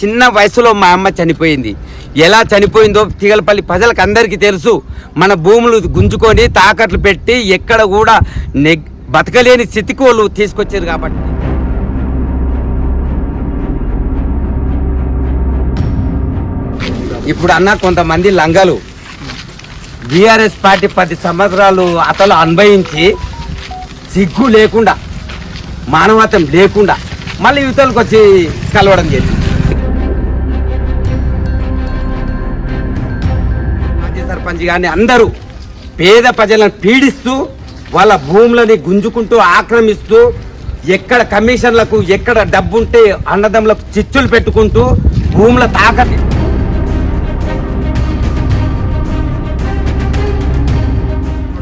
చిన్న వయసులో మా అమ్మ చనిపోయింది. ఎలా చనిపోయిందో తీగలపల్లి ప్రజలకు అందరికీ తెలుసు. మన భూములు గుంజుకొని తాకట్లు పెట్టి ఎక్కడ కూడా బతకలేని స్థితికి వాళ్ళు తీసుకొచ్చారు. కాబట్టి ఇప్పుడు అన్న కొంతమంది లంగలు బీఆర్ఎస్ పార్టీ 10 సంవత్సరాలు అతలు అనుభవించి సిగ్గు లేకుండా మానవత్వం లేకుండా మళ్ళీ యువతలకు వచ్చి కలవడం జరిగింది. మాజీ సర్పంచ్ కానీ అందరూ పేద ప్రజలను పీడిస్తూ వాళ్ళ భూములని గుంజుకుంటూ ఆక్రమిస్తూ ఎక్కడ కమిషన్లకు ఎక్కడ డబ్బుంటే అన్నదమ్ములకు చిచ్చులు పెట్టుకుంటూ భూముల తాకట్టు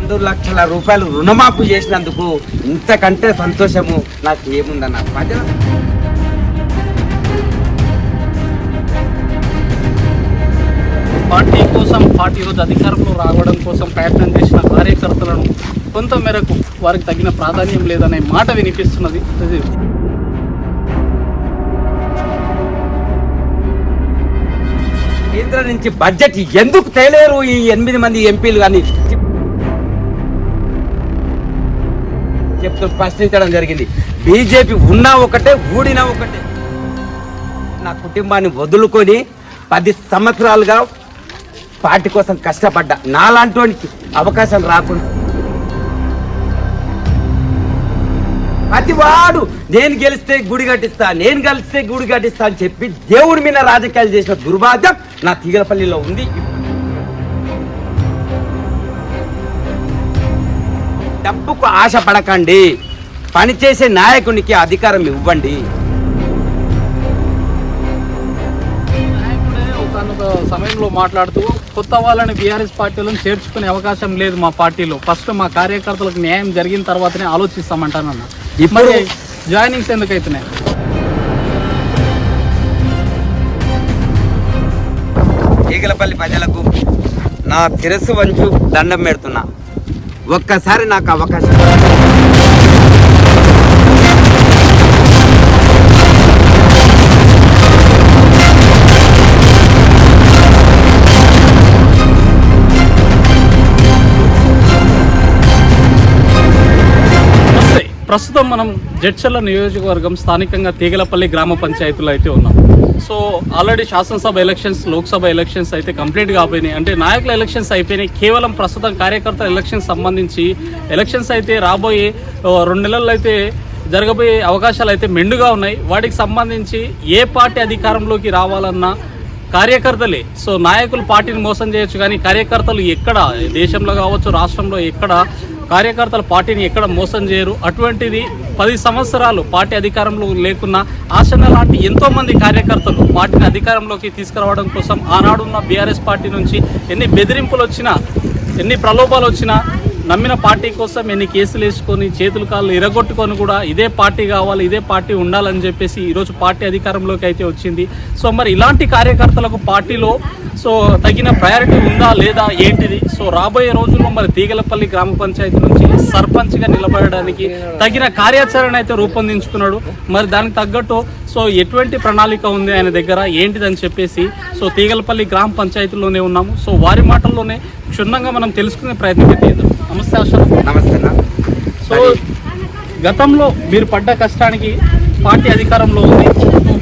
2 లక్షల రూపాయలు రుణమాఫీ చేసినందుకు ఇంతకంటే సంతోషము నాకు ఏముందన్న. ప్రజల పార్టీ కోసం ఈరోజు అధికారంలో రావడం కోసం ప్రయత్నం చేసిన కార్యకర్తలను కొంత మేరకు వారికి తగిన ప్రాధాన్యం లేదనే మాట వినిపిస్తున్నది. కేంద్రం నుంచి బడ్జెట్ ఎందుకు తేలేరు ఈ 8 మంది ఎంపీలు కానీ చెప్తూ ప్రశ్నించడం జరిగింది. బీజేపీ ఉన్నా ఒకటే ఊడినా ఒకటే. నా కుటుంబాన్ని వదులుకొని 10 సంవత్సరాలుగా పార్టీ కోసం కష్టపడ్డా. నాలాంటి అవకాశం రాకుండా ప్రతివాడు నేను గెలిస్తే గుడి కట్టిస్తా అని చెప్పి దేవుడి మీద రాజకీయాలు చేసిన దుర్భాగ్యం నా తీగలపల్లిలో ఉంది. డబ్బుకు ఆశ పడకండి, పనిచేసే నాయకునికి అధికారం ఇవ్వండి. నాయకుడే ఒకనొక సమయంలో మాట్లాడుతూ కొత్త వాళ్ళని బీఆర్ఎస్ పార్టీలను చేర్చుకునే అవకాశం లేదు మా పార్టీలో, ఫస్ట్ మా కార్యకర్తలకు న్యాయం జరిగిన తర్వాతనే ఆలోచిస్తామంటానన్న. ఇప్పుడు జాయినింగ్స్ ఎందుకు అవుతున్నాయి? తీగలపల్లి ప్రజలకు నా శిరస్సు వంచు దండం పెడుతున్నా. ఒక్కసారి నాకు అవకాశం ప్రస్తుతం మనం జడ్చర్ల నియోజకవర్గం స్థానికంగా తీగలపల్లి గ్రామ పంచాయతీలో అయితే ఉన్నాం. సో ఆల్రెడీ శాసనసభ ఎలక్షన్స్, లోక్సభ ఎలక్షన్స్ అయితే కంప్లీట్గా అయిపోయినాయి. అంటే నాయకుల ఎలక్షన్స్ అయిపోయినాయి. కేవలం ప్రస్తుతం కార్యకర్తల ఎలక్షన్స్ సంబంధించి ఎలక్షన్స్ అయితే రాబోయే 2 నెలల్లో అయితే జరగబోయే అవకాశాలు అయితే మెండుగా ఉన్నాయి. వాటికి సంబంధించి ఏ పార్టీ అధికారంలోకి రావాలన్నా కార్యకర్తలే. సో నాయకులు పార్టీని మోసం చేయొచ్చు, కానీ కార్యకర్తలు ఎక్కడ దేశంలో కావచ్చు, రాష్ట్రంలో ఎక్కడ కార్యకర్తలు పార్టీని ఎక్కడ మోసం చేయరు. అటువంటిది 10 సంవత్సరాలు పార్టీ అధికారంలో లేకున్నా ఆశన లాంటి ఎంతోమంది కార్యకర్తలు పార్టీని అధికారంలోకి తీసుకురావడం కోసం ఆనాడున్న బీఆర్ఎస్ పార్టీ నుంచి ఎన్ని బెదిరింపులు వచ్చినా, ఎన్ని ప్రలోభాలు వచ్చినా నమ్మిన పార్టీ కోసం ఎన్ని కేసులు వేసుకొని చేతులు కాళ్ళు ఇరగొట్టుకొని కూడా ఇదే పార్టీ కావాలి, ఇదే పార్టీ ఉండాలని చెప్పేసి ఈరోజు పార్టీ అధికారంలోకి అయితే వచ్చింది. సో మరి ఇలాంటి కార్యకర్తలకు పార్టీలో సో తగిన ప్రయారిటీ ఉందా లేదా ఏంటిది? సో రాబోయే రోజుల్లో మరి తీగలపల్లి గ్రామ పంచాయతీ నుంచి సర్పంచ్గా నిలబడడానికి తగిన కార్యాచరణ అయితే రూపొందించుకున్నాడు. మరి దానికి తగ్గట్టు సో ఎటువంటి ప్రణాళిక ఉంది ఆయన దగ్గర ఏంటిదని చెప్పేసి సో తీగలపల్లి గ్రామ పంచాయతీలోనే ఉన్నాము. సో వారి మాటల్లోనే క్షుణ్ణంగా మనం తెలుసుకునే ప్రయత్నం చేద్దాం. నమస్తే అశోక్. నమస్తే. సో గతంలో మీరు పడ్డ కష్టానికి పార్టీ అధికారంలో ఉంది,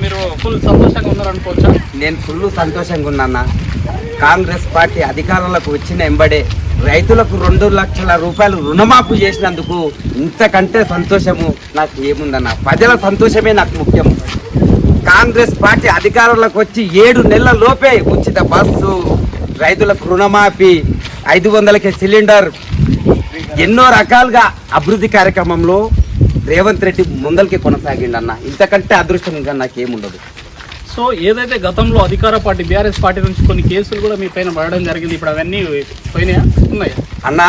మీరు ఫుల్ సంతోషంగా ఉన్నారనుకోవచ్చా? నేను ఫుల్ సంతోషంగా ఉన్నాను. కాంగ్రెస్ పార్టీ అధికారంలోకి వచ్చిన ఎంబడే రైతులకు 2 లక్షల రూపాయలు రుణమాఫీ చేసినందుకు ఇంతకంటే సంతోషము నాకు ఏముందన్న. ప్రజల సంతోషమే నాకు ముఖ్యం. కాంగ్రెస్ పార్టీ అధికారంలోకి వచ్చి 7 నెలల లోపే ఉచిత బస్సు, రైతులకు రుణమాఫీ, 500కే సిలిండర్, ఎన్నో రకాలుగా అభివృద్ధి కార్యక్రమంలో రేవంత్ రెడ్డి ముందరికి కొనసాగిండన్న. ఇంతకంటే అదృష్టం ఇంకా నాకేముండదు. సో ఏదైతే గతంలో అధికార పార్టీ బీఆర్ఎస్ పార్టీ నుంచి కొన్ని కేసులు కూడా మీ పైన పడడం జరిగింది, ఇప్పుడు అవన్నీ పోయినాయా, ఉన్నాయా అన్న?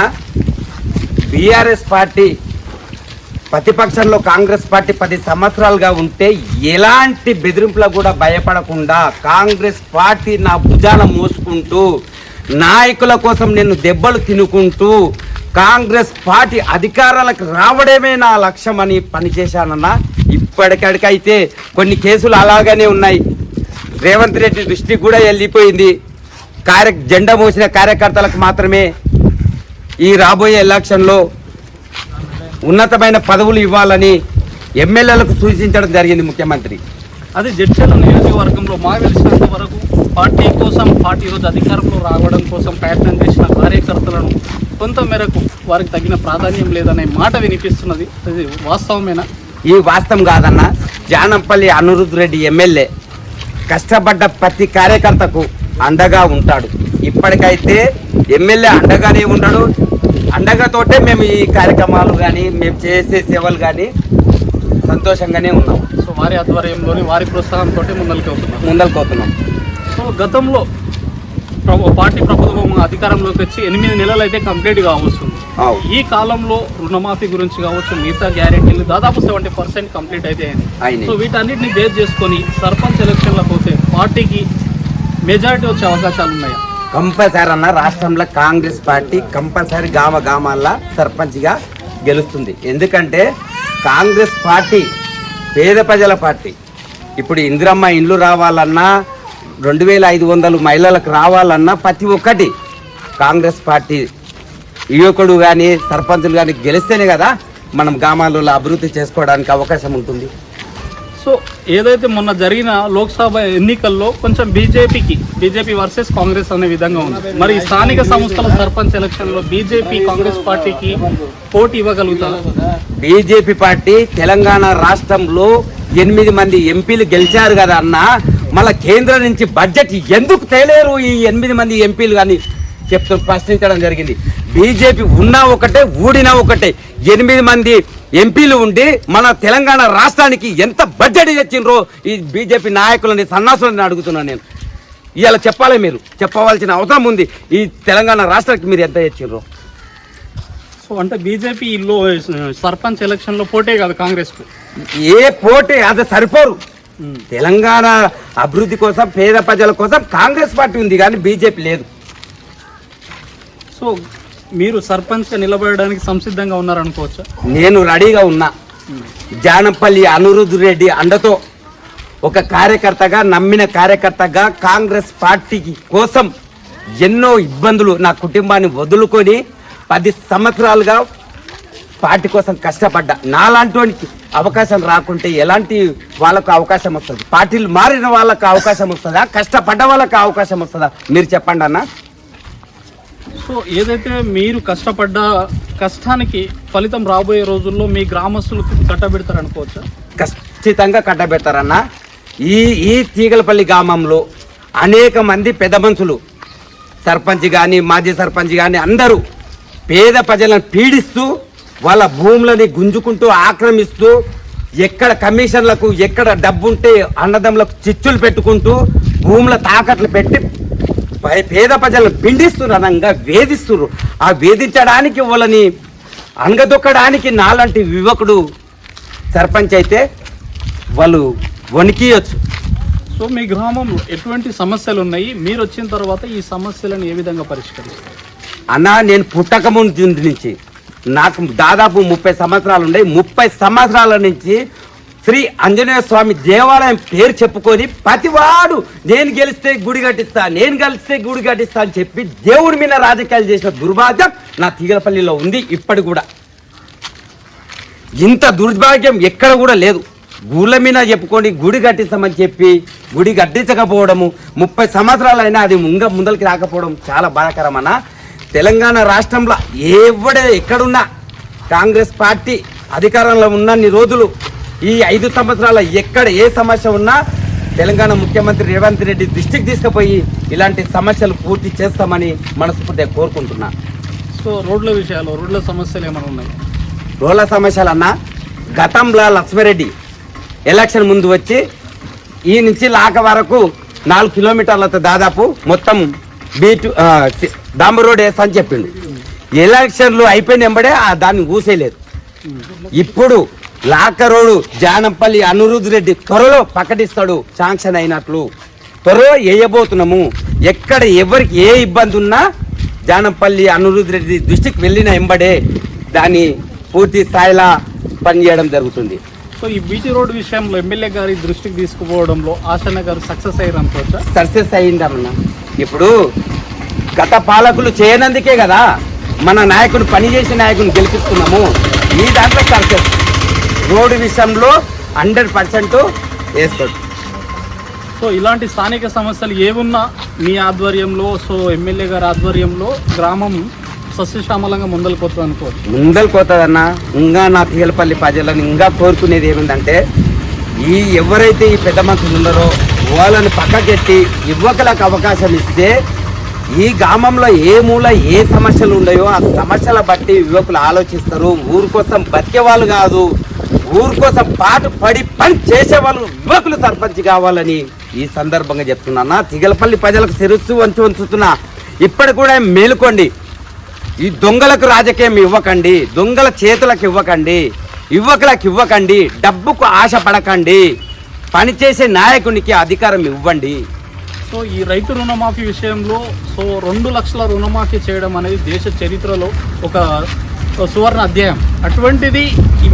బీఆర్ఎస్ పార్టీ ప్రతిపక్షంలో కాంగ్రెస్ పార్టీ 10 సంవత్సరాలుగా ఉంటే ఎలాంటి బెదిరింపులకు కూడా భయపడకుండా కాంగ్రెస్ పార్టీ నా భుజాన మోసుకుంటూ నాయకుల కోసం నేను దెబ్బలు తినుకుంటూ కాంగ్రెస్ పార్టీ అధికారాలకు రావడమే నా లక్ష్యం అని పనిచేశానన్నా. ఇప్పటికడికైతే కొన్ని కేసులు అలాగనే ఉన్నాయి. రేవంత్ రెడ్డి దృష్టికి కూడా వెళ్ళిపోయింది. జెండా మోసిన కార్యకర్తలకు మాత్రమే ఈ రాబోయే ఎలక్షన్లో ఉన్నతమైన పదవులు ఇవ్వాలని ఎమ్మెల్యేలకు సూచించడం జరిగింది ముఖ్యమంత్రి. అది జడ్చర్ల నియోజకవర్గంలో మాకు తెలిసినంత వరకు పార్టీ కోసం పార్టీ ఈరోజు అధికారంలో రావడం కోసం ప్రయత్నం చేసిన కార్యకర్తలను కొంత మేరకు వారికి తగిన ప్రాధాన్యం లేదనే మాట వినిపిస్తున్నది. అది వాస్తవమేనా? ఈ వాస్తవం కాదన్న. జానంపల్లి అనిరుద్ రెడ్డి ఎమ్మెల్యే కష్టపడ్డ ప్రతి కార్యకర్తకు అండగా ఉంటాడు. ఇప్పటికైతే ఎమ్మెల్యే అండగానే ఉంటాడు. అండగాతోటే మేము ఈ కార్యక్రమాలు కానీ మేము చేసే సేవలు కానీ సంతోషంగానే ఉన్నాం. సో వారి ఆధ్వర్యంలోని వారి ప్రోత్సాహంతో ముందరికి అవుతున్నాం. సో గతంలో పార్టీ ప్రభుత్వం అధికారంలోకి వచ్చి 8 నెలలు అయితే కంప్లీట్ కావస్తుంది. ఈ కాలంలో రుణమాఫీ గురించి కావచ్చు, మిగతా గ్యారెంటీలు దాదాపు 70% కంప్లీట్ అయితే అయింది. సో వీటన్నిటిని బేస్ చేసుకొని సర్పంచ్ ఎలక్షన్లకు పోతే పార్టీకి మెజారిటీ వచ్చే అవకాశాలు ఉన్నాయా? కంపల్సరీ అన్న. రాష్ట్రంలో కాంగ్రెస్ పార్టీ కంపల్సరీ గ్రామాల్లో సర్పంచ్గా గెలుస్తుంది. ఎందుకంటే కాంగ్రెస్ పార్టీ పేద ప్రజల పార్టీ. ఇప్పుడు ఇందిరమ్మ ఇండ్లు రావాలన్నా, 2500 మహిళలకు రావాలన్నా ప్రతి ఒక్కటి కాంగ్రెస్ పార్టీ యువకుడు కానీ సర్పంచులు కానీ గెలిస్తేనే కదా మనం గ్రామాలలో అభివృద్ధి చేసుకోవడానికి అవకాశం ఉంటుంది. సో ఏదైతే మొన్న జరిగిన లోక్సభ ఎన్నికల్లో కొంచెం బీజేపీ వర్సెస్ కాంగ్రెస్ అనే విధంగా ఉంది. మరి స్థానిక సంస్థల సర్పంచ్ ఎలక్షన్లో బీజేపీ కాంగ్రెస్ పార్టీకి పోటీ ఇవ్వగలుగుతారు? బీజేపీ పార్టీ తెలంగాణ రాష్ట్రంలో 8 మంది ఎంపీలు గెలిచారు కదా అన్న. మళ్ళా కేంద్రం నుంచి బడ్జెట్ ఎందుకు తేలేరు ఈ 8 మంది ఎంపీలు కానీ ప్రశ్నించడం జరిగింది. బీజేపీ ఉన్నా ఒకటే, ఊడినా ఒకటే. 8 మంది ఎంపీలు ఉండి మన తెలంగాణ రాష్ట్రానికి ఎంత బడ్జెట్ తెచ్చిండ్రో ఈ బీజేపీ నాయకులని సన్నాసులని అడుగుతున్నాను నేను. ఇవాళ చెప్పాలి, మీరు చెప్పవలసిన అవసరం ఉంది. ఈ తెలంగాణ రాష్ట్రానికి మీరు ఎంత తెచ్చిండ్రో. సో అంటే బీజేపీలో సర్పంచ్ ఎలక్షన్లో పోటీ కాదు కాంగ్రెస్కు. ఏ పోటీ అది సరిపోరు. తెలంగాణ అభివృద్ధి కోసం, పేద ప్రజల కోసం కాంగ్రెస్ పార్టీ ఉంది కానీ బీజేపీ లేదు. సో మీరు సర్పంచ్గా నిలబడడానికి సంసిద్ధంగా ఉన్నారనుకోవచ్చా? నేను రెడీగా ఉన్నా. జానంపల్లి అనిరుద్ రెడ్డి అండతో ఒక కార్యకర్తగా, నమ్మిన కార్యకర్తగా కాంగ్రెస్ పార్టీకి కోసం ఎన్నో ఇబ్బందులు నా కుటుంబాన్ని వదులుకొని 10 సంవత్సరాలుగా పార్టీ కోసం కష్టపడ్డా. నాలాంటి అవకాశం రాకుంటే ఎలాంటి వాళ్ళకు అవకాశం వస్తుంది? పార్టీలు మారిన వాళ్ళకు అవకాశం వస్తుందా? కష్టపడ్డ వాళ్ళకు అవకాశం వస్తుందా? మీరు చెప్పండి అన్న. సో ఏదైతే మీరు కష్టపడ్డ కష్టానికి ఫలితం రాబోయే రోజుల్లో మీ గ్రామస్తులకు కట్టబెడతారనుకోవచ్చా? ఖచ్చితంగా కట్టబెడతారన్న. ఈ తీగలపల్లి గ్రామంలో అనేక మంది పెద్ద మనుషులు, సర్పంచ్ కానీ మాజీ సర్పంచ్ కానీ అందరూ పేద ప్రజలను పీడిస్తూ వాళ్ళ భూములని గుంజుకుంటూ ఆక్రమిస్తూ, ఎక్కడ కమిషన్లకు ఎక్కడ డబ్బుంటే అన్నదమ్ములకు చిచ్చులు పెట్టుకుంటూ భూముల తాకట్లు పెట్టి పేద ప్రజలను పిండిస్తున్నారు, వేధిస్తున్నారు. ఆ వేధించడానికి వాళ్ళని అంగదొక్కడానికి నాలాంటి యువకుడు సర్పంచ్ అయితే వాళ్ళు వణికియొచ్చు. సో మీ గ్రామంలో ఎటువంటి సమస్యలు ఉన్నాయి? మీరు వచ్చిన తర్వాత ఈ సమస్యలను ఏ విధంగా పరిష్కరిస్తారు? అన్న, నేను పుట్టక ముందు నుంచి నాకు దాదాపు 30 సంవత్సరాలు ఉన్నాయి. 30 సంవత్సరాల నుంచి శ్రీ ఆంజనేయ స్వామి దేవాలయం పేరు చెప్పుకొని ప్రతివాడు నేను గెలిస్తే గుడి కట్టిస్తా అని చెప్పి దేవుడి మీద రాజకీయాలు చేసిన దుర్భాగ్యం నా తీగలపల్లిలో ఉంది. ఇప్పటి కూడా ఇంత దుర్భాగ్యం ఎక్కడ కూడా లేదు. గుళ్ళ మీద చెప్పుకొని గుడి కట్టిస్తామని చెప్పి గుడి కట్టించకపోవడము, 30 సంవత్సరాలైనా అది ముందరికి రాకపోవడం చాలా బాధాకరం అన్న. తెలంగాణ రాష్ట్రంలో ఎక్కడున్నా కాంగ్రెస్ పార్టీ అధికారంలో ఉన్నన్ని రోజులు ఈ 5 సంవత్సరాల ఎక్కడ ఏ సమస్య ఉన్నా తెలంగాణ ముఖ్యమంత్రి రేవంత్ రెడ్డి దృష్టికి తీసుకుపోయి ఇలాంటి సమస్యలు పూర్తి చేస్తామని మనస్ఫూర్తిగా కోరుకుంటున్నా. సో రోడ్ల సమస్యలు ఏమైనా ఉన్నాయి? రోడ్ల సమస్యలు అన్న, గతంలో లక్ష్మారెడ్డి ఎలక్షన్ ముందు వచ్చి ఈ నుంచి లాక వరకు 4 కిలోమీటర్లతో దాదాపు మొత్తం డాంబర్ రోడ్ వేస్తా అని చెప్పిండు. ఎలక్షన్లు అయిపోయిన వెంబడే దాన్ని ఊసేయలేదు. ఇప్పుడు లాక రోడ్డు జానంపల్లి అనిరుద్ రెడ్డి త్వరలో ప్రకటిస్తాడు, శాంక్షన్ అయినట్లు త్వరలో వేయబోతున్నాము. ఎక్కడ ఎవరికి ఏ ఇబ్బంది ఉన్నా జానంపల్లి అనిరుద్ రెడ్డి దృష్టికి వెళ్ళిన వెంబడే దాన్ని పూర్తి స్థాయిలో పనిచేయడం జరుగుతుంది. సో సో ఈ బీటీ రోడ్ విషయంలో ఎమ్మెల్యే గారి దృష్టికి తీసుకుపోవడంలో ఆశన్న గారు సక్సెస్ అయ్యారు అనుకోవచ్చా? సక్సెస్ అయ్యిందన్న. ఇప్పుడు గత పాలకులు చేయనందుకే కదా మన నాయకుడు పనిచేసే నాయకుని గెలిపిస్తున్నాము. ఈ దాంట్లో సక్సెస్ రోడ్డు విషయంలో 100% వేసుకోవచ్చు. సో ఇలాంటి స్థానిక సమస్యలు ఏమున్నా మీ ఆధ్వర్యంలో, సో ఎమ్మెల్యే గారి ఆధ్వర్యంలో గ్రామం సస్యశ్యామలంగా ముందలుపోతుంది అనుకోవచ్చు. ముందలుపోతుందన్న. ఇంకా నా తీగలపల్లి ప్రజలను ఇంకా కోరుకునేది ఏమిటంటే ఎవరైతే ఈ పెద్ద మనుషులు ఉన్నారో వాళ్ళని పక్కకెట్టి యువకులకు అవకాశం ఇస్తే ఈ గ్రామంలో ఏ మూల ఏ సమస్యలు ఉన్నాయో ఆ సమస్యల బట్టి యువకులు ఆలోచిస్తారు. ఊరు కోసం బతికేవాళ్ళు కాదు, ఊరు కోసం పాటు పడి పని చేసేవాళ్ళు యువకులు సర్పంచ్ కావాలని ఈ సందర్భంగా చెప్తున్నా. తిగలపల్లి ప్రజలకు శిరస్సు వంచుతున్నా. ఇప్పటి కూడా మేలుకోండి. ఈ దొంగలకు రాజకీయం ఇవ్వకండి, దొంగల చేతులకు ఇవ్వకండి, యువకులకు ఇవ్వకండి, డబ్బుకు ఆశ పడకండి, పనిచేసే నాయకునికి అధికారం ఇవ్వండి. సో ఈ రైతు రుణమాఫీ విషయంలో సో 2 లక్షల రుణమాఫీ చేయడం అనేది దేశ చరిత్రలో ఒక సువర్ణ అధ్యాయం. అటువంటిది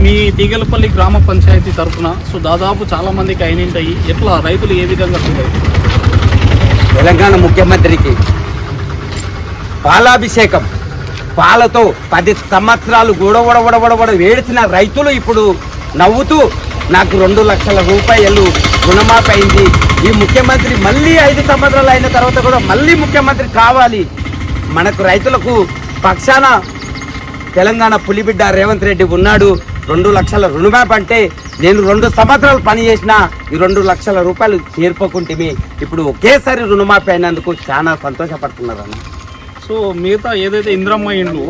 మీ తీగలపల్లి గ్రామ పంచాయతీ తరఫున సో దాదాపు చాలా మందికి అయినంటాయి. ఎట్లా రైతులు ఏ విధంగా ఫీల్ అయ్యారు? తెలంగాణ ముఖ్యమంత్రికి పాలాభిషేకం, పాలతో 10 సంవత్సరాలు గొడవడ వేడిచిన రైతులు ఇప్పుడు నవ్వుతూ నాకు 2 లక్షల రూపాయలు రుణమాఫీ అయింది. ఈ ముఖ్యమంత్రి మళ్ళీ 5 సంవత్సరాలు అయిన తర్వాత కూడా మళ్ళీ ముఖ్యమంత్రి కావాలి. మనకు రైతులకు పక్షాన తెలంగాణ పులిబిడ్డ రేవంత్ రెడ్డి ఉన్నాడు. 2 లక్షల రుణమాఫీ అంటే నేను 2 సంవత్సరాలు పని చేసిన ఈ 2 లక్షల రూపాయలు చేరుకోకుంటే ఇప్పుడు ఒకేసారి రుణమాఫీ అయినందుకు చాలా సంతోషపడుతున్నారు అన్న. సో మిగతా ఏదైతే ఇంద్రమ్మ ఇండ్లు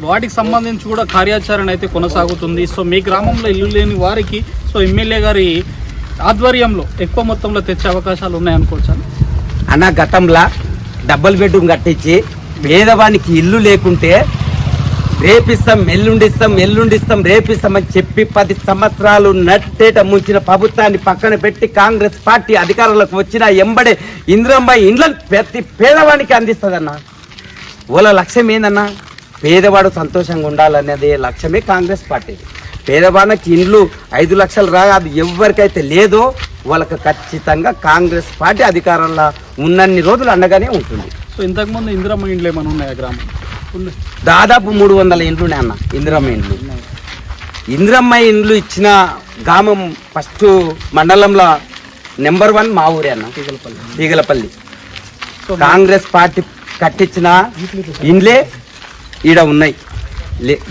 వాటికి సంబంధించి కూడా కార్యాచరణ అయితే కొనసాగుతుంది. సో మీ గ్రామంలో ఇల్లు లేని వారికి సో ఎమ్మెల్యే గారి ఆధ్వర్యంలో ఎక్కువ మొత్తంలో తెచ్చే అవకాశాలు ఉన్నాయనుకోవచ్చా అన్న? గతంలో డబుల్ బెడ్రూమ్ కట్టించి పేదవానికి ఇల్లు లేకుంటే రేపిస్తాం ఎల్లుండిస్తాం రేపిస్తామని చెప్పి 10 సంవత్సరాలు నట్టేట ముంచిన ప్రభుత్వాన్ని పక్కన పెట్టి కాంగ్రెస్ పార్టీ అధికారంలోకి వచ్చిన ఎంబడే ఇంద్రమ్మ ఇండ్లను ప్రతి పేదవానికి అందిస్తుందన్న. వాళ్ళ లక్ష్యం ఏందన్నా? పేదవాడు సంతోషంగా ఉండాలనేది లక్ష్యమే కాంగ్రెస్ పార్టీ. పేదవాడికి ఇండ్లు 5 లక్షలు అది ఎవరికైతే లేదో వాళ్ళకి ఖచ్చితంగా కాంగ్రెస్ పార్టీ అధికారంలో ఉన్నన్ని రోజులు అండగానే ఉంటుంది. సో ఇంతకుముందు ఇందిరమ్మ ఇండ్లు ఏమైనా ఉన్నాయా గ్రామం? దాదాపు 300 ఇండ్లు ఉన్నాయి అన్న ఇందిరమ్మ ఇండ్లు. ఇందిరమ్మ ఇండ్లు ఇచ్చిన గ్రామం ఫస్ట్ మండలంలో నెంబర్ 1 మా ఊరే అన్న, తీగలపల్లి. కాంగ్రెస్ పార్టీ కట్టించిన ఇండ్లే ఈడ ఉన్నాయి.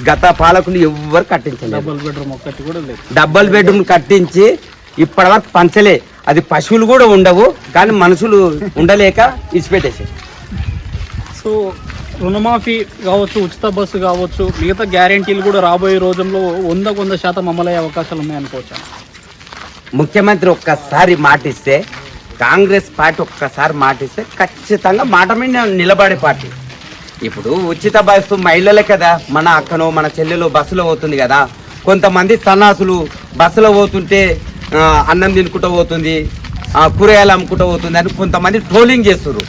గత పాలకులు ఎవ్వరు కట్టించలేదు. డబుల్ బెడ్రూమ్ కట్టించి ఇప్పటి వరకు పంచలే. అది పశువులు కూడా ఉండవు, కానీ మనుషులు ఉండలేక ఇచ్చిపెట్టేసారు. సో రుణమాఫీ కావచ్చు, ఉచిత బస్సు కావచ్చు, మిగతా గ్యారెంటీలు కూడా రాబోయే రోజుల్లో 100% అమలయ్యే అవకాశాలు ఉన్నాయనుకోవచ్చు. ముఖ్యమంత్రి ఒక్కసారి మాటిస్తే, కాంగ్రెస్ పార్టీ ఒక్కసారి మాటిస్తే ఖచ్చితంగా మాట మీద నిలబడే పార్టీ. ఇప్పుడు ఉచిత బస్సు మహిళలే కదా, మన అక్కనో మన చెల్లెలో బస్సులో పోతుంది కదా. కొంతమంది సన్నాసులు బస్సులో పోతుంటే అన్నం తినుకుంటూ పోతుంది, కూరగాయలు అమ్ముకుంటూ పోతుంది అని కొంతమంది ట్రోలింగ్ చేస్తున్నారు.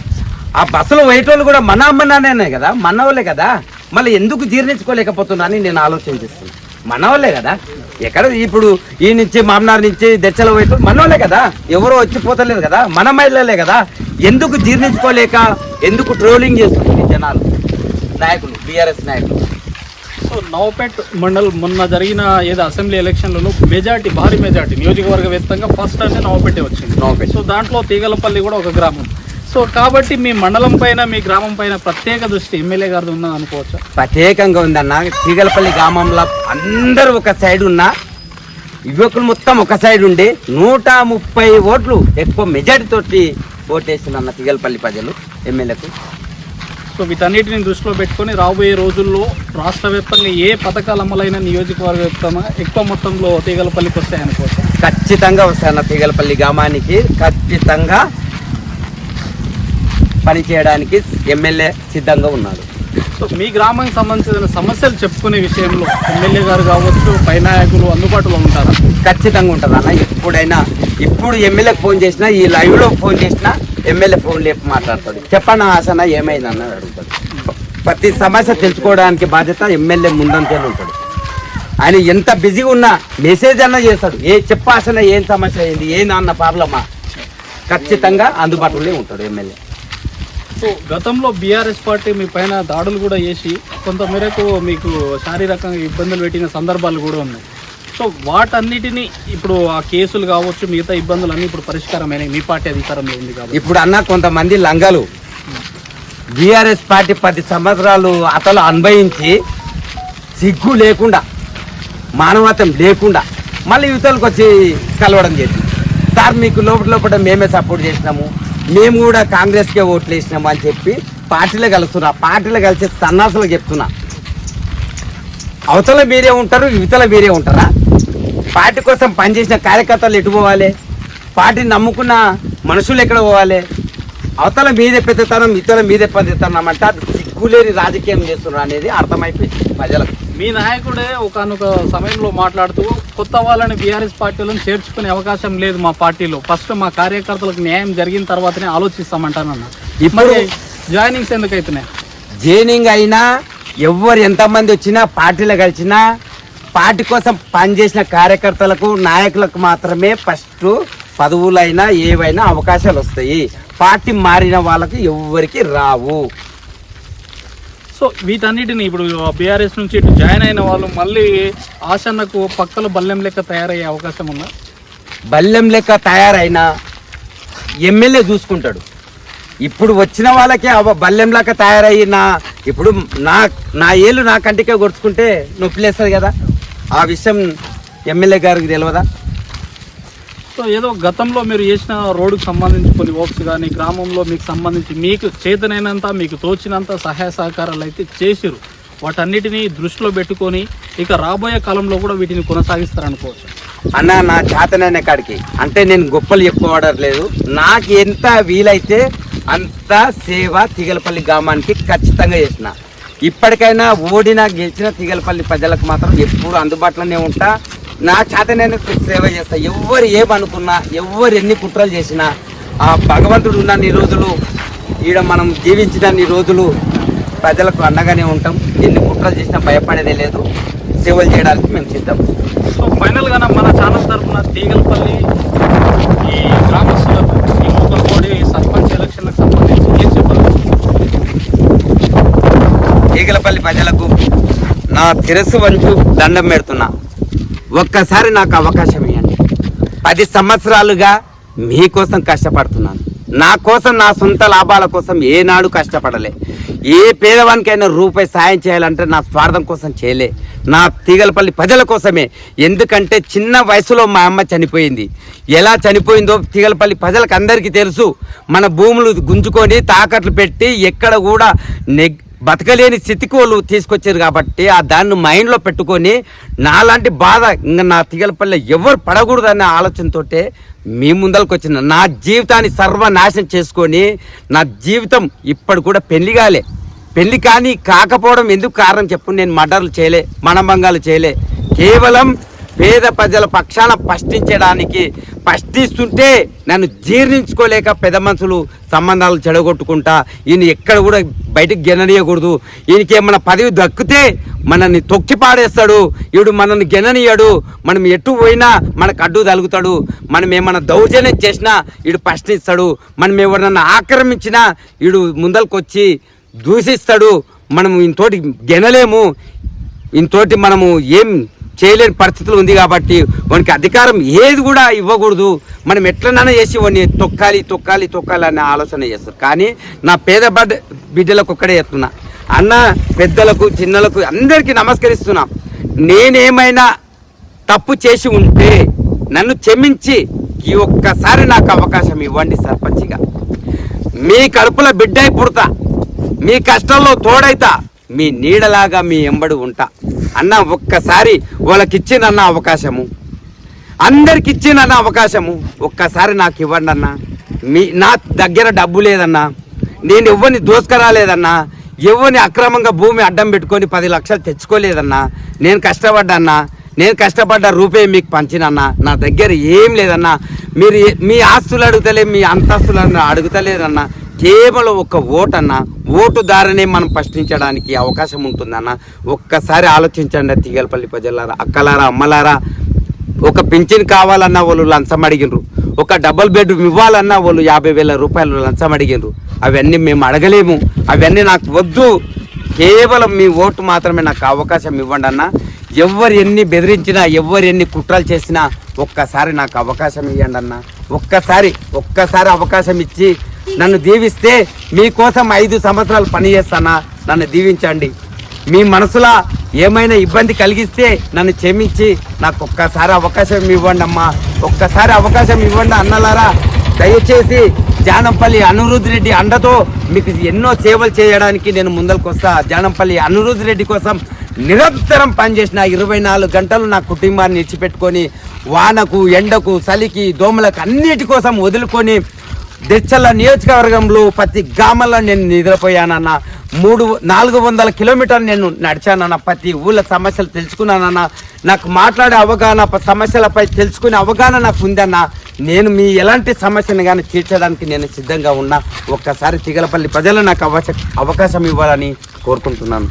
ఆ బస్సులో పోయేటోళ్ళు కూడా మన అమ్మ నాన్నే కదా, మన వాళ్ళే కదా. మళ్ళీ ఎందుకు జీర్ణించుకోలేకపోతున్నా అని నేను ఆలోచన చేస్తున్నాను. మన వాళ్ళే కదా. ఎక్కడ ఇప్పుడు ఈ నుంచి మామనార్ నుంచి దెచ్చల వైపు మన వాళ్ళే కదా, ఎవరో వచ్చిపోతలేదు కదా, మన మహిళలే కదా. ఎందుకు జీర్ణించుకోలేక ఎందుకు ట్రోలింగ్ చేస్తుంది జనాలు, నాయకులు, బీఆర్ఎస్ నాయకులు. సో నవపేట్ మండల్ మొన్న జరిగిన ఏదో అసెంబ్లీ ఎలక్షన్లలో మెజార్టీ, భారీ మెజార్టీ, నియోజకవర్గ వ్యాప్తంగా ఫస్ట్ అంటే నవపేటే వచ్చింది. నవపేట. సో దాంట్లో తీగలపల్లి కూడా ఒక గ్రామం. సో కాబట్టి మీ మండలం పైన, మీ గ్రామం పైన ప్రత్యేక దృష్టి ఎమ్మెల్యే గారిది ఉన్నది అనుకోవచ్చా? ప్రత్యేకంగా ఉందన్న. తీగలపల్లి గ్రామంలో అందరూ ఒక సైడ్ ఉన్న యువకులు మొత్తం ఒక సైడ్ ఉండి 130 ఓట్లు ఎక్కువ మెజార్టీ తోటి ఓటేసిందన్న తీగలపల్లి ప్రజలు ఎమ్మెల్యేకు. సో వీటన్నిటిని దృష్టిలో పెట్టుకొని రాబోయే రోజుల్లో రాష్ట్ర వ్యాప్తంగా ఏ పథకాలు అమలైన నియోజకవర్గ వ్యాప్తంగా ఎక్కువ మొత్తంలో తీగలపల్లికి వస్తాయనుకోవచ్చు? ఖచ్చితంగా వస్తాయన్న. తీగలపల్లి గ్రామానికి ఖచ్చితంగా పని చేయడానికి ఎమ్మెల్యే సిద్ధంగా ఉన్నాడు. సో మీ గ్రామానికి సంబంధించిన సమస్యలు చెప్పుకునే విషయంలో ఎమ్మెల్యే గారు కావచ్చు, పై నాయకులు అందుబాటులో ఉంటారా? ఖచ్చితంగా ఉంటారు అన్న. ఎప్పుడైనా ఇప్పుడు ఎమ్మెల్యేకి ఫోన్ చేసినా, ఈ లైవ్లో ఫోన్ చేసినా ఎమ్మెల్యే ఫోన్ లేపు మాట్లాడతాడు. చెప్పండి ఆసన ఏమైందన్న అడుగుతాడు. ప్రతి సమస్య తెలుసుకోవడానికి బాధ్యత ఎమ్మెల్యే ముందంతే ఉంటాడు. ఆయన ఎంత బిజీగా ఉన్నా మెసేజ్ అన్న చేస్తాడు. ఏ చెప్పాల్సిన ఏం సమస్య అయింది, ఏ నాన్న ప్రాబ్లమా, ఖచ్చితంగా అందుబాటులో ఉంటాడు ఎమ్మెల్యే. సో గతంలో బీఆర్ఎస్ పార్టీ మీ పైన దాడులు కూడా చేసి కొంత మేరకు మీకు శారీరకంగా ఇబ్బందులు పెట్టిన సందర్భాలు కూడా ఉన్నాయి. సో వాటన్నిటిని ఇప్పుడు ఆ కేసులు కావచ్చు, మిగతా ఇబ్బందులు అన్నీ ఇప్పుడు పరిష్కారమైనవి మీ పార్టీ అధికారంలో ఉంది కాబట్టి. ఇప్పుడు అన్న కొంతమంది లంగలు బీఆర్ఎస్ పార్టీ 10 సంవత్సరాలు అతలు అనుభవించి సిగ్గు లేకుండా, మానవత్వం లేకుండా మళ్ళీ యువతలకు వచ్చి కలవడం చేసింది. సార్ మీకు లోపల మేమే సపోర్ట్ చేసినాము, మేము కూడా కాంగ్రెస్కే ఓట్లు వేసినాము అని చెప్పి పార్టీలో కలుస్తున్నా. పార్టీలో కలిసి సన్నాసులకు చెప్తున్నా, అవతల మీరే ఉంటారు, యువతల మీరే ఉంటారా? పార్టీ కోసం పనిచేసిన కార్యకర్తలు ఎటు పోవాలి? పార్టీని నమ్ముకున్న మనుషులు ఎక్కడ పోవాలి? అవతల మీదే పెద్దతనం, ఇతర మీదే పెద్దతనం అంటే అది సిగ్గులేని రాజకీయం చేస్తున్నారు అనేది అర్థమైపోయింది ప్రజలకు. మీ నాయకుడే ఒకానొక సమయంలో మాట్లాడుతూ కొత్త వాళ్ళని బీఆర్ఎస్ పార్టీలను చేర్చుకునే అవకాశం లేదు మా పార్టీలో, ఫస్ట్ మా కార్యకర్తలకు న్యాయం జరిగిన తర్వాతనే ఆలోచిస్తామంటానన్న. ఇప్పుడు జాయినింగ్స్ ఎందుకు అవుతున్నాయి? జాయినింగ్ అయినా ఎవరు ఎంతమంది వచ్చినా పార్టీలో కలిసినా పార్టీ కోసం పనిచేసిన కార్యకర్తలకు నాయకులకు మాత్రమే ఫస్ట్ పదవులైనా ఏవైనా అవకాశాలు వస్తాయి. పార్టీ మారిన వాళ్ళకి ఎవరికి రావు. సో వీటన్నిటిని ఇప్పుడు బీఆర్ఎస్ నుంచి ఇటు జాయిన్ అయిన వాళ్ళు మళ్ళీ ఆశన్నకు పక్కలో బల్లెం లెక్క తయారయ్యే అవకాశం ఉందా? బల్లెం లెక్క తయారైనా ఎమ్మెల్యే చూసుకుంటాడు. ఇప్పుడు వచ్చిన వాళ్ళకే బల్లెం లెక్క తయారయ్యిన ఇప్పుడు నా ఏళ్ళు నా కంటికే కొడుచుకుంటే నొప్పి లేస్తుంది కదా, ఆ విషయం ఎమ్మెల్యే గారికి తెలియదా? సో ఏదో గతంలో మీరు చేసిన రోడ్డుకు సంబంధించి కొన్ని వర్క్స్ కానీ గ్రామంలో మీకు సంబంధించి మీకు చేతనైనంత మీకు తోచినంత సహాయ సహకారాలు అయితే చేసిరు. వాటన్నిటిని దృష్టిలో పెట్టుకొని ఇక రాబోయే కాలంలో కూడా వీటిని కొనసాగిస్తారనుకోవచ్చు. అన్న నా చేతనైన కాడికి అంటే నేను గొప్పలు చెప్పుకోవడలేదు, నాకు ఎంత వీలైతే అంత సేవ తిగలపల్లి గ్రామానికి ఖచ్చితంగా చేసిన. ఇప్పటికైనా ఓడినా గెలిచిన తిగలపల్లి ప్రజలకు మాత్రం ఎప్పుడు అందుబాటులోనే ఉంటా. నా చేతనైనా సేవ చేస్తా. ఎవరు ఏమనుకున్నా, ఎవరు ఎన్ని కుట్రలు చేసినా, ఆ భగవంతుడు ఉన్నన్ని రోజులు, ఈడ మనం జీవించినన్ని రోజులు ప్రజలకు అండగానే ఉంటాం. ఎన్ని కుట్రలు చేసినా భయపడేదే లేదు. సేవలు చేయడానికి మేము సిద్ధం. సో ఫైనల్గా మన ఛానల్ తరఫున తీగలపల్లి ఈ గ్రామస్తులకు ఈ మూకలపూడి సర్పంచ్ ఎలక్షన్లకు సంబంధించి ఏం చెప్పాలి? తీగలపల్లి ప్రజలకు నా శిరస్సు వంచు దండం పెడుతున్నా. ఒక్కసారి నాకు అవకాశం ఇవ్వండి. 10 సంవత్సరాలుగా మీకోసం కష్టపడుతున్నాను. నా కోసం, నా సొంత లాభాల కోసం ఏనాడు కష్టపడలే. ఏ పేదవానికైనా రూపాయి సాయం చేయాలంటే నా స్వార్థం కోసం చేయలే, నా తీగలపల్లి ప్రజల కోసమే. ఎందుకంటే చిన్న వయసులో మా అమ్మ చనిపోయింది. ఎలా చనిపోయిందో తీగలపల్లి ప్రజలకు అందరికీ తెలుసు. మన భూములు గుంజుకొని తాకట్లు పెట్టి ఎక్కడ కూడా బతకలేని స్థితికి వాళ్ళు తీసుకొచ్చారు. కాబట్టి ఆ దాన్ని మైండ్లో పెట్టుకొని నాలాంటి బాధ ఇంకా నా తీగలపల్లి ఎవరు పడకూడదనే ఆలోచనతో మీ ముందరకు వచ్చిన. నా జీవితాన్ని సర్వనాశనం చేసుకొని నా జీవితం ఇప్పుడు కూడా పెళ్లి కానీ కాకపోవడం ఎందుకు కారణం చెప్పు. నేను మర్డర్లు చేయలే, మనభంగాలు చేయలే. కేవలం పేద ప్రజల పక్షాన ప్రశ్నిస్తుంటే నన్ను జీర్ణించుకోలేక పెద్ద మనుషులు సంబంధాలు చెడగొట్టుకుంటా ఈయన ఎక్కడ కూడా బయటకు గెననీయకూడదు, ఈయనకి ఏమన్నా పదవి దక్కితే మనల్ని తొక్కి పాడేస్తాడు, ఈడు మనల్ని గెననీయడు, మనం ఎటు పోయినా మనకు అడ్డు తలుగుతాడు, మనం ఏమన్నా దౌర్జన్యం చేసినా ఈడు ప్రశ్నిస్తాడు, మనం ఎవరన్నా ఆక్రమించినా ఈడు ముందలకొచ్చి దూషిస్తాడు, మనం ఇంతోటి గెనలేము, ఇంతోటి మనము ఏం చేయలేని పరిస్థితులు ఉంది. కాబట్టి వానికి అధికారం ఏది కూడా ఇవ్వకూడదు, మనం ఎట్లనైనా చేసి వాడిని తొక్కాలి అనే ఆలోచన చేస్తారు. కానీ నా పేద బిడ్డలకు ఒక్కడే చెప్తున్నా, అన్న పెద్దలకు చిన్నలకు అందరికీ నమస్కరిస్తున్నా. నేనేమైనా తప్పు చేసి ఉంటే నన్ను క్షమించి ఈ ఒక్కసారి నాకు అవకాశం ఇవ్వండి. సర్పంచ్గా మీ కడుపులో బిడ్డై పుడతా, మీ కష్టంలో తోడైతా, మీ నీడలాగా మీ ఎంబడి ఉంటా. అన్న ఒక్కసారి వాళ్ళకిచ్చిందన్న అవకాశము, అందరికి ఇచ్చిందన్న అవకాశము, ఒక్కసారి నాకు ఇవ్వండి అన్న. నా దగ్గర డబ్బు లేదన్నా, నేను ఎవరిని దోసుకురాలేదన్నా, ఎవరిని అక్రమంగా భూమి అడ్డం పెట్టుకొని 10 లక్షలు తెచ్చుకోలేదన్నా. నేను కష్టపడ్డ రూపాయి మీకు పంచినన్నా. నా దగ్గర ఏం లేదన్నా. మీరు మీ ఆస్తులు అడుగుతలే, మీ అంతస్తులు అడుగుతలేదన్నా. కేవలం ఒక ఓటన్నా, ఓటు ద్వారానే మనం ప్రశ్నించడానికి అవకాశం ఉంటుందన్న. ఒక్కసారి ఆలోచించండి తీగలపల్లి ప్రజలారా, అక్కలారా, అమ్మలారా. ఒక పింఛన్ కావాలన్నా వాళ్ళు లంచం అడిగినరు, ఒక డబుల్ బెడ్రూమ్ ఇవ్వాలన్నా వాళ్ళు 50,000 రూపాయలు లంచం అడిగినరు. అవన్నీ మేము అడగలేము, అవన్నీ నాకు వద్దు. కేవలం మీ ఓటు మాత్రమే నాకు అవకాశం ఇవ్వండి అన్న. ఎవరు ఎన్ని బెదిరించినా, ఎవరు ఎన్ని కుట్రలు చేసినా ఒక్కసారి నాకు అవకాశం ఇవ్వండి అన్న. ఒక్కసారి అవకాశం ఇచ్చి నన్ను దీవిస్తే మీకోసం 5 సంవత్సరాలు పనిచేస్తానా. నన్ను దీవించండి. మీ మనసులో ఏమైనా ఇబ్బంది కలిగిస్తే నన్ను క్షమించి నాకు ఒక్కసారి అవకాశం ఇవ్వండి అమ్మా. ఒక్కసారి అవకాశం ఇవ్వండి అన్నలారా. దయచేసి జానంపల్లి అనిరుద్ రెడ్డి అండతో మీకు ఎన్నో సేవలు చేయడానికి నేను ముందరకు వస్తా. జానంపల్లి అనిరుద్ రెడ్డి కోసం నిరంతరం పనిచేసిన 24 గంటలు నా కుటుంబాన్ని ఇచ్చిపెట్టుకొని వానకు, ఎండకు, చలికి, దోమలకు అన్నిటి కోసం వదులుకొని జడ్చర్ల నియోజకవర్గంలో ప్రతి గ్రామంలో నేను నిద్రపోయానన్న. 400 కిలోమీటర్లు నేను నడిచానన్న. ప్రతి ఊళ్ళ సమస్యలు తెలుసుకున్నానన్న. నాకు మాట్లాడే అవగాహన, సమస్యలపై తెలుసుకునే అవగాహన నాకు ఉందన్న. నేను మీ ఎలాంటి సమస్యను కానీ తీర్చడానికి నేను సిద్ధంగా ఉన్నా. ఒక్కసారి తీగలపల్లి ప్రజలు నాకు అవకాశం ఇవ్వాలని కోరుకుంటున్నాను.